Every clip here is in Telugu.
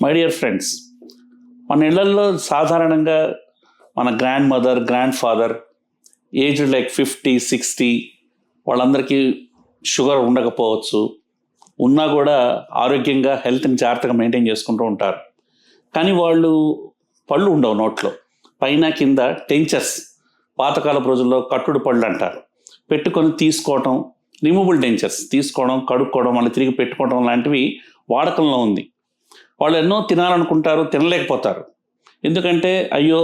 మై డియర్ ఫ్రెండ్స్, మన ఇళ్లల్లో సాధారణంగా మన grand mother, grand father aged like 50-60 వాళ్ళందరికీ షుగర్ ఉండకపోవచ్చు. ఉన్నా కూడా ఆరోగ్యంగా హెల్త్ని జాగ్రత్తగా మెయింటైన్ చేసుకుంటూ ఉంటారు. కానీ వాళ్ళు పళ్ళు ఉండవు నోట్లో, పైన కింద టెంచర్స్, పాతకాలపు రోజుల్లో కట్టుడు పళ్ళు అంటారు, పెట్టుకొని తీసుకోవటం, రిమూవబుల్ డెంచర్స్ తీసుకోవడం, కడుక్కోవడం, మళ్ళీ తిరిగి పెట్టుకోవడం లాంటివి వాడకంలో ఉంది. వాళ్ళు ఎన్నో తినాలనుకుంటారు, తినలేకపోతారు. ఎందుకంటే అయ్యో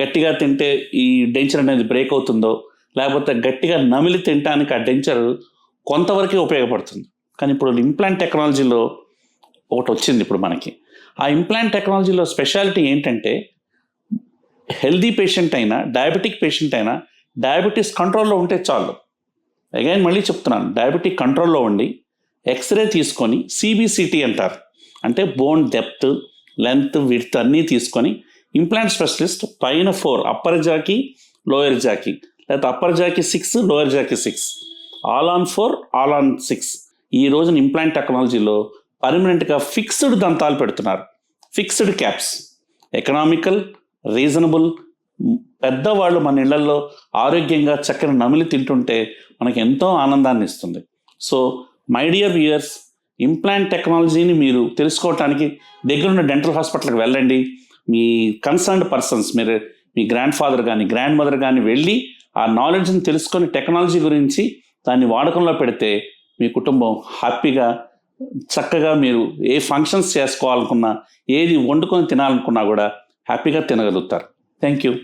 గట్టిగా తింటే ఈ డెంచర్ అనేది బ్రేక్ అవుతుందో, లేకపోతే గట్టిగా నమిలి తినడానికి ఆ డెంచర్ కొంతవరకే ఉపయోగపడుతుంది. కానీ ఇప్పుడు ఇంప్లాంట్ టెక్నాలజీలో ఒకటి వచ్చింది ఇప్పుడు మనకి. ఆ ఇంప్లాంట్ టెక్నాలజీలో స్పెషాలిటీ ఏంటంటే, హెల్దీ పేషెంట్ అయినా, డయాబెటిక్ పేషెంట్ అయినా డయాబెటీస్ కంట్రోల్లో ఉంటే చాలు. అగైన్ మళ్ళీ చెప్తున్నాను, డయాబెటిక్ కంట్రోల్లో ఉండి ఎక్స్రే తీసుకొని సిబిసిటీ అంటారు, అంటే బోన్ డెప్త్, లెంత్, విడ్త్ అన్నీ తీసుకొని ఇంప్లాంట్ స్పెషలిస్ట్ పైన 4 అప్పర్ జాకి, లోయర్ జాకి, లేకపోతే అప్పర్ జాకి 6, లోయర్ జాకి 6, ఆల్ ఆన్ 4, ఆల్ ఆన్ 6. ఈ రోజున ఇంప్లాంట్ టెక్నాలజీలో పర్మనెంట్గా ఫిక్స్డ్ దంతాలు పెడుతున్నారు, ఫిక్స్డ్ క్యాప్స్. Economical, reasonable. పెద్దవాళ్ళు మన ఇళ్లలో ఆరోగ్యంగా చక్కని నమిలి తింటుంటే మనకి ఎంతో ఆనందాన్ని ఇస్తుంది. So my dear viewers, implant టెక్నాలజీని మీరు తెలుసుకోవటానికి దగ్గరున్న డెంటల్ హాస్పిటల్కి వెళ్ళండి. మీ కన్సర్న్డ్ పర్సన్స్, మీరు మీ గ్రాండ్ ఫాదర్ కానీ గ్రాండ్ మదర్ కానీ వెళ్ళి ఆ నాలెడ్జ్ని తెలుసుకొని టెక్నాలజీ గురించి దాన్ని వాడకంలో పెడితే మీ కుటుంబం హ్యాపీగా, చక్కగా మీరు ఏ ఫంక్షన్స్ చేసుకోవాలనుకున్నా, ఏది వండుకొని తినాలనుకున్నా కూడా హ్యాపీగా తినగలుగుతారు. Thank you.